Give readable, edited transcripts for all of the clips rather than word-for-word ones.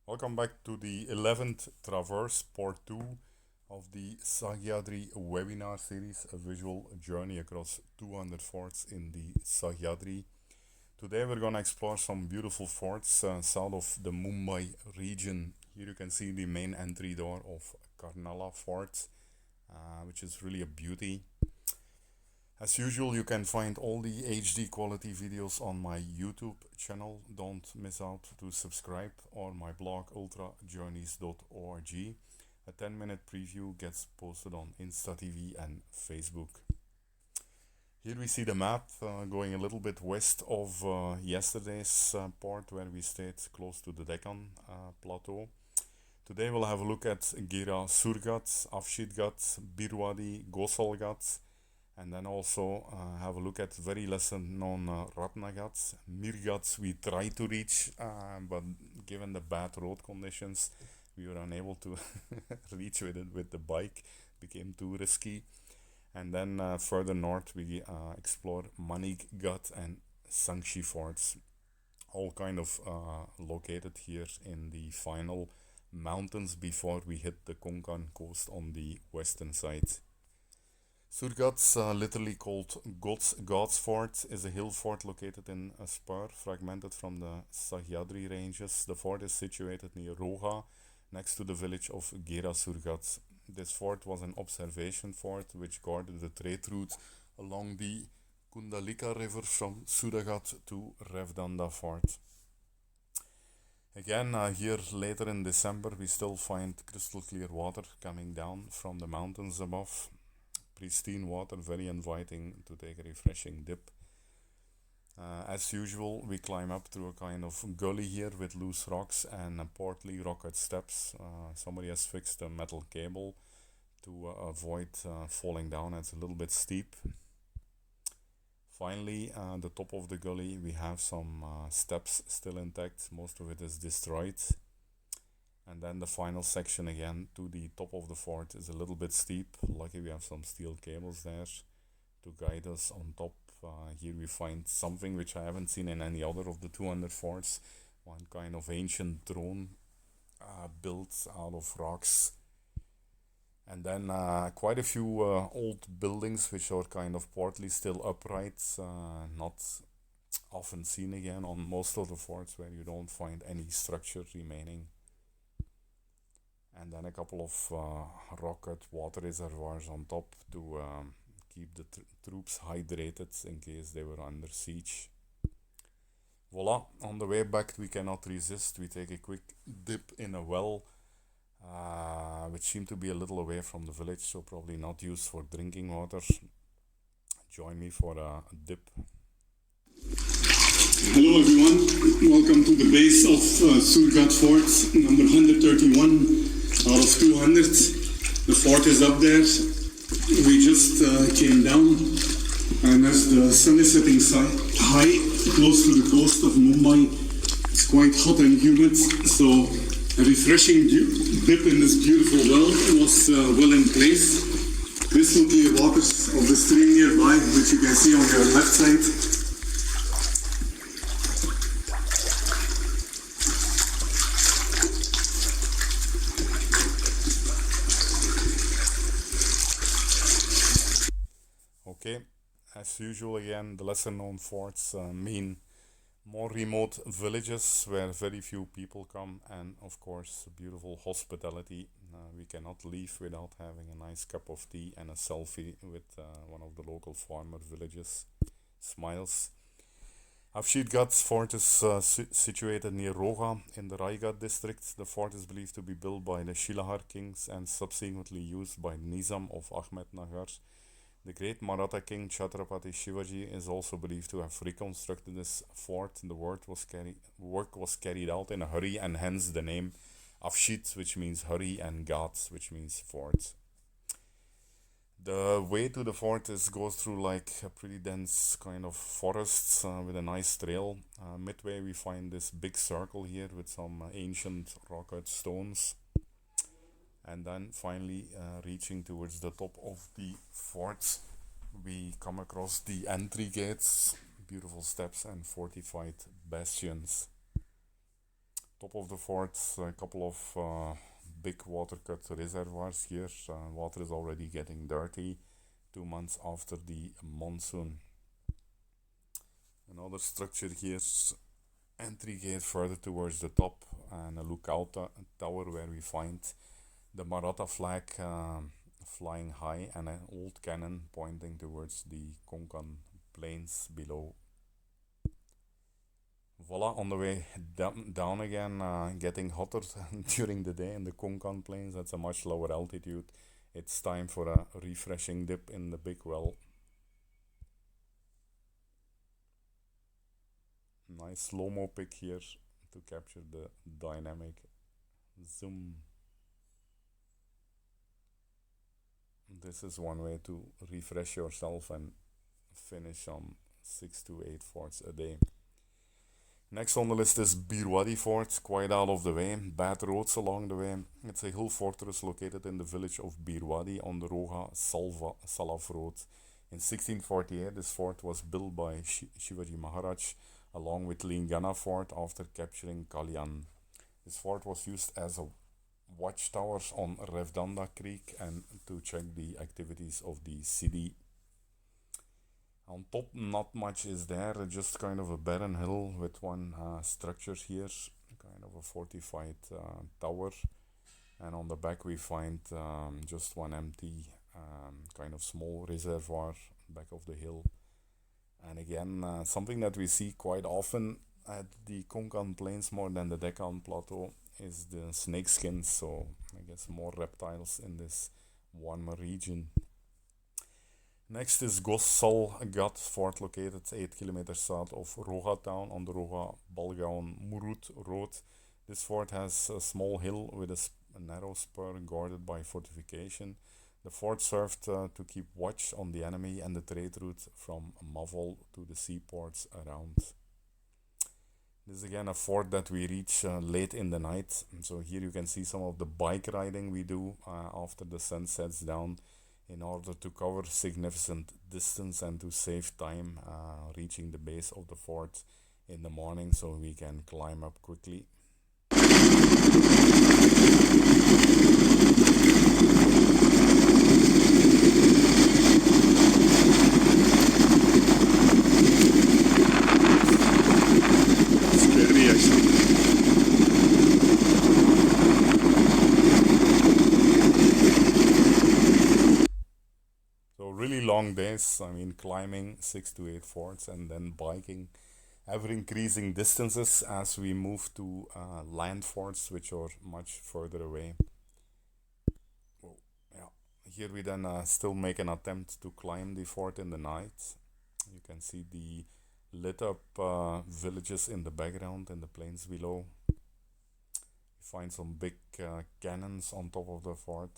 Welcome back to the 11th Traverse Part 2 of the Sahyadri webinar series, a visual journey across 200 forts in the Sahyadri. Today we're going to explore some beautiful forts south of the Mumbai region. Here you can see the main entry door of Karnala Fort, which is really a beauty. As usual, you can find all the HD quality videos on my YouTube channel. Don't miss out to subscribe, or my blog ultrajourneys.org. A 10-minute preview gets posted on Insta TV and Facebook. Here we see the map going a little bit west of yesterday's port where we stayed close to the Deccan plateau. Today we'll have a look at Gira Surgat, Afshidgat, Birwadi, Gosalgat, and then also have a look at very lesser known Ratnagat. Mirgat we tried to reach, but given the bad road conditions, we were unable to reach with it with the bike. Became too risky. And then further north we explore Maniggat and Sangshi forts, all kind of located here in the final mountains before we hit the Konkan coast on the western side. Surgat's, literally called God's Fort, is a hill fort located in a spur fragmented from the Sahyadri ranges. The fort is situated near Roha, next to the village of Gera Surgat. This fort was an observation fort which guarded the trade route along the Kundalika river from Suragat to Revdanda Fort. Again, here later in December, we still find crystal clear water coming down from the mountains above. Pristine water, very inviting to take a refreshing dip. As usual, we climb up through a kind of gully here with loose rocks and portly rocket steps. Somebody has fixed a metal cable to avoid falling down. It's a little bit steep. Finally, the top of the gully, we have some steps still intact. Most of it is destroyed. And then the final section again to the top of the fort is a little bit steep. Lucky we have some steel cables there to guide us on top. Here we find something which I haven't seen in any other of the 200 forts. One kind of ancient throne built out of rocks. And then quite a few old buildings which are kind of partly still upright, not often seen again on most of the forts where you don't find any structure remaining. And then a couple of rocket water reservoirs on top to keep the troops hydrated in case they were under siege. Voila, on the way back we cannot resist. We take a quick dip in a well, which seemed to be a little away from the village, so probably not used for drinking water. Join me for a dip. Hello everyone, welcome to the base of Surgat Fort, number 131 out of 200. The fort is up there. We just came down, and as the sun is setting high, close to the coast of Mumbai, it's quite hot and humid, so a refreshing dip in this beautiful well was well in place. Crystal clear waters of the stream nearby, which you can see on your left side. Okay, as usual again, the lesser known forts mean more remote villages where very few people come, and of course beautiful hospitality. We cannot leave without having a nice cup of tea and a selfie with one of the local farmer villages. Smiles. Afshidgat's fort is situated near Roha in the Raigat district. The fort is believed to be built by the Shilahar kings and subsequently used by Nizam of Ahmednagar. The great Maratha king Chhatrapati Shivaji is also believed to have reconstructed this fort. The work was carried out in a hurry, and hence the name Afshid, which means hurry, and Ghat, which means fort. The way to the fort goes through like a pretty dense kind of forest with a nice trail. Midway we find this big circle here with some ancient rock cut stones. And then finally reaching towards the top of the fort, we come across the entry gates, beautiful steps and fortified bastions. top of the fort, a couple of big water cut reservoirs here. Water is already getting dirty 2 months after the monsoon. Another structure here, entry gate further towards the top, and a lookout tower where we find the Maratha flag flying high and an old cannon pointing towards the Konkan plains below. Voila, on the way down again, getting hotter during the day in the Konkan plains. That's a much lower altitude. It's time for a refreshing dip in the big well. Nice slow-mo pic here to capture the dynamic. Zoom. This is one way to refresh yourself and finish on 6 to 8 forts a day. Next on the list is Wadi Fort, quite out of the way. Bad roads along the way. It's a hill fortress located in the village of Wadi on the Roga Salaf Road. In 1648, this fort was built by Shivaji Maharaj along with Lingana Fort after capturing Kalyan. This fort was used as a watchtower on Revdanda Creek and to check the activities of the city. On top, not much is there, just kind of a barren hill with one structure here, kind of a fortified tower. And on the back we find just one empty kind of small reservoir back of the hill. And again, something that we see quite often at the Konkan Plains more than the Deccan Plateau is the snake skins, so I guess more reptiles in this warmer region. Next is Goregaon Fort, located 8 kilometers south of Roga town on the Roga Balgaon Murut road. This fort has a small hill with a narrow spur guarded by fortification. The fort served to keep watch on the enemy and the trade route from Mavol to the seaports around. This is again a fort that we reach late in the night. So here you can see some of the bike riding we do after the sun sets down in order to cover significant distance and to save time reaching the base of the fort in the morning so we can climb up quickly. Long days, I mean climbing 6 to 8 forts and then biking, ever increasing distances as we move to land forts which are much further away. Well, yeah. Here we then still make an attempt to climb the fort in the night. You can see the lit up villages in the background in the plains below. You find some big cannons on top of the fort.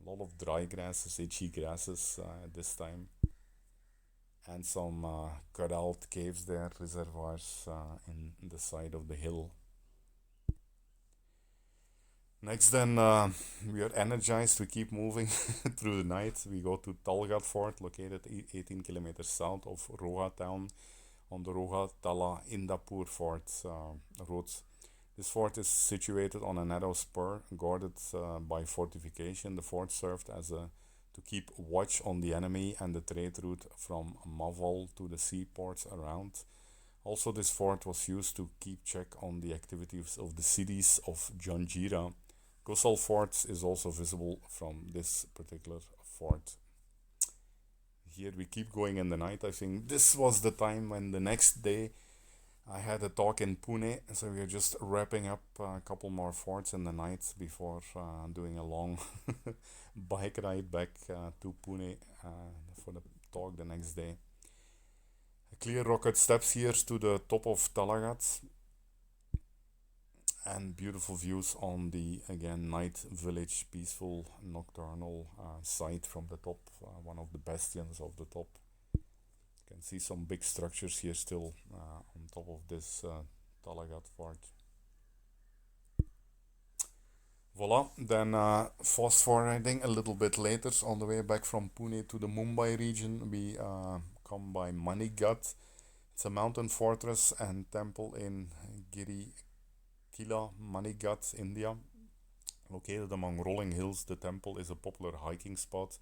A lot of dry grasses, itchy grasses at this time, and some cut out caves there, reservoirs in the side of the hill. Next then we are energized, we keep moving through the night. We go to Tolga Fort, located 18 kilometers south of Roga town on the Roga Tala Indapur Fort road. This fort is situated on a narrow spur, guarded by fortification. The fort served to keep watch on the enemy and the trade route from Mavol to the seaports around. Also, this fort was used to keep check on the activities of the cities of Janjira. Goregaon Fort is also visible from this particular fort. Here we keep going in the night. I think this was the time when the next day I had a talk in Pune, so we are just wrapping up a couple more forts in the night before doing a long bike ride back to Pune for the talk the next day. Clear rocket steps here to the top of Talagat and beautiful views on the, again, night village, peaceful nocturnal sight from the top, one of the bastions of the top. You can see some big structures here still on top of this Talagat Fort. Voila, then fast forwarding a little bit later on the way back from Pune to the Mumbai region, we come by Mankhurd. It's a mountain fortress and temple in Giri Kila, Manighat, India. Located among rolling hills, the temple is a popular hiking spot.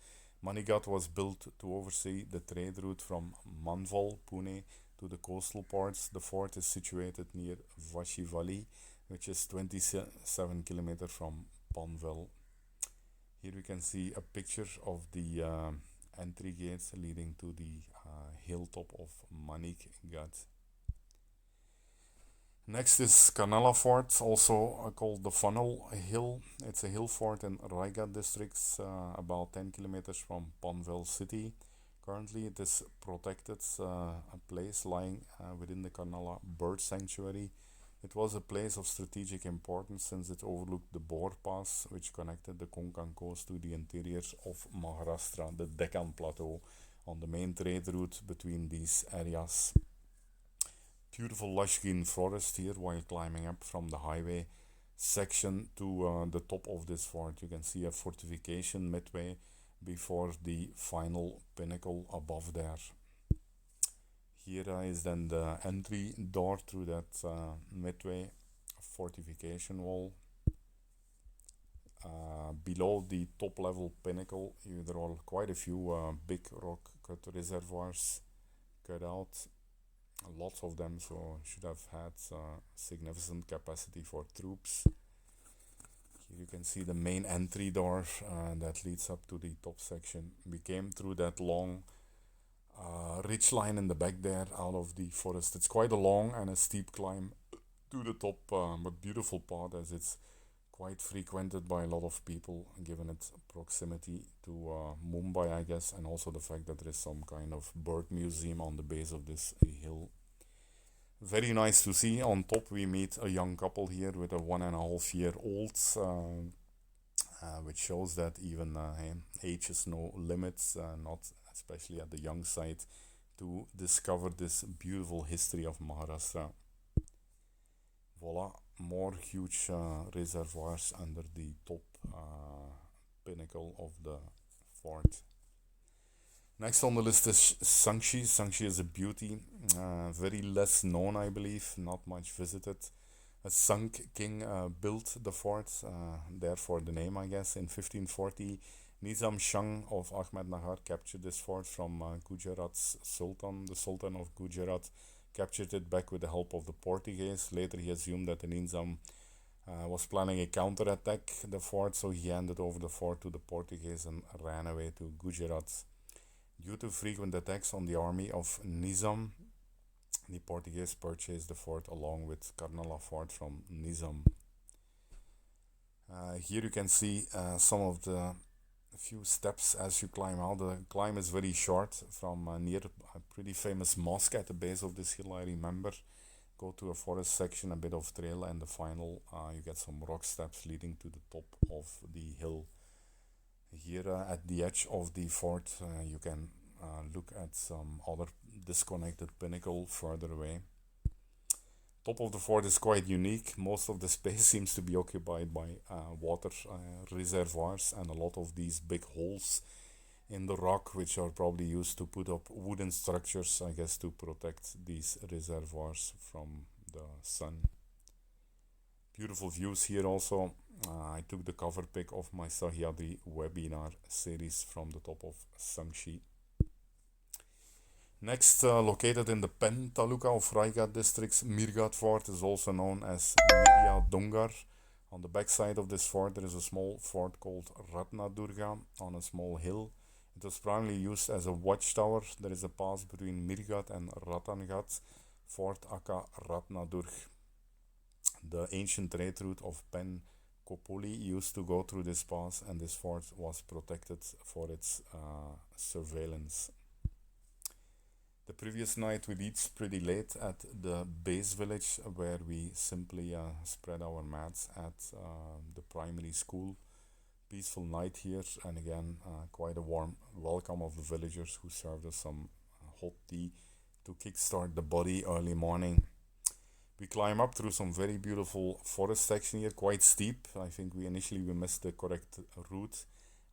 Manighat was built to oversee the trade route from Manval, Pune, to the coastal ports. The fort is situated near Vashivali, which is 27 kilometers from Panvel. Here we can see a picture of the entry gates leading to the hilltop of Manighat. Next is Karnala Fort, also called the Funnel Hill. It's a hill fort in Raigad district, about 10 kilometers from Panvel city. Currently, it is protected, a place lying within the Karnala Bird Sanctuary. It was a place of strategic importance since it overlooked the Bor Pass, which connected the Konkan coast to the interior of Maharashtra, the Deccan Plateau, on the main trade route between these areas. Beautiful lush green forest here while climbing up from the highway section to the top of this fort. You can see a fortification midway before the final pinnacle above there. Here is then the entry door through that midway fortification wall. Below the top level pinnacle, there are quite a few big rock cut reservoirs cut out. Lots of them, so should have had significant capacity for troops. Here you can see the main entry door that leads up to the top section. We came through that long ridge line in the back there out of the forest. It's quite a long and a steep climb to the top, but beautiful path as it's quite frequented by a lot of people given its proximity to Mumbai, I guess, and also the fact that there is some kind of bird museum on the base of this hill. Very nice to see. On top we meet a young couple here with a 1.5-year-old, which shows that even age is no limits, not especially at the young side, to discover this beautiful history of Maharashtra. Voila, more huge reservoirs under the top pinnacle of the fort. Next on the list is Sangshi. Sangshi is a beauty, very less known, I believe, not much visited. A Sang king built the fort, therefore the name, I guess. In 1540, Nizam Shah of Ahmednagar captured this fort from Gujarat's Sultan. The Sultan of Gujarat captured it back with the help of the Portuguese. Later he assumed that the Nizam was planning a counterattack the fort, so he handed over the fort to the Portuguese and ran away to Gujarat. Due to frequent attacks on the army of Nizam, the Portuguese purchased the fort along with Karnala Fort from Nizam. Here you can see some of the few steps as you climb out. The climb is very short from near a pretty famous mosque at the base of this hill, I remember. Go to a forest section, a bit of trail, and the final you get some rock steps leading to the top of the hill. Here at the edge of the fort you can look at some other disconnected pinnacle further away. Top of the fort is quite unique. Most of the space seems to be occupied by water reservoirs and a lot of these big holes in the rock, which are probably used to put up wooden structures, I guess, to protect these reservoirs from the sun. Beautiful views here also. I took the cover pic of my Sahyadri webinar series from the top of Sangshi. Next, located in the Pen Taluka of Raigad district's Mirghat Fort is also known as Mirya Dungar. On the backside of this fort there is a small fort called Ratna Durga on a small hill. It was primarily used as a watchtower. There is a pass between Mirghat and Ratanghat, Fort Aka Ratnadurg. The ancient trade route of Pen Kopoli used to go through this pass, and this fort was protected for its surveillance. The previous night we reached pretty late at the base village where we simply spread our mats at the primary school. Peaceful night here, and again quite a warm welcome of the villagers who served us some hot tea to kickstart the body early morning. We climb up through some very beautiful forest section here, quite steep. I think we missed the correct route,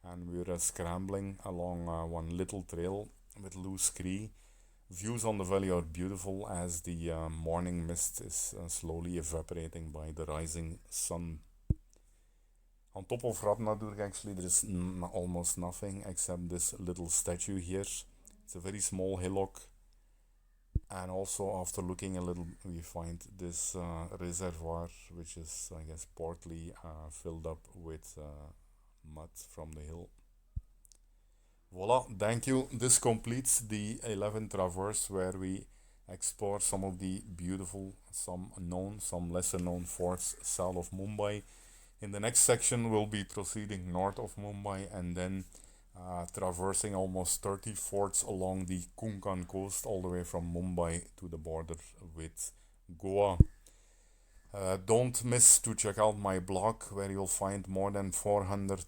and we were scrambling along one little trail with loose scree. Views on the valley are beautiful as the morning mist is slowly evaporating by the rising sun. On top of Ratnadur, actually, there is almost nothing except this little statue here. It's a very small hillock, and also after looking a little, we find this reservoir, which is, I guess, partly filled up with mud from the hill. Voila, thank you. This completes the 11th traverse where we explore some of the beautiful, some known, some lesser known forts south of Mumbai. In the next section, we'll be proceeding north of Mumbai and then traversing almost 30 forts along the Konkan coast, all the way from Mumbai to the border with Goa. Don't miss to check out my blog where you'll find more than 400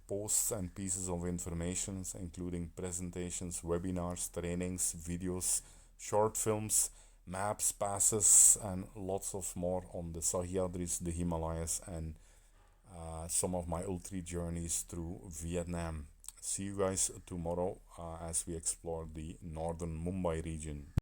posts and pieces of information, including presentations, webinars, trainings, videos, short films, maps, passes, and lots of more on the Sahyadris, the Himalayas, and some of my ultra journeys through Vietnam. See you guys tomorrow as we explore the northern Mumbai region.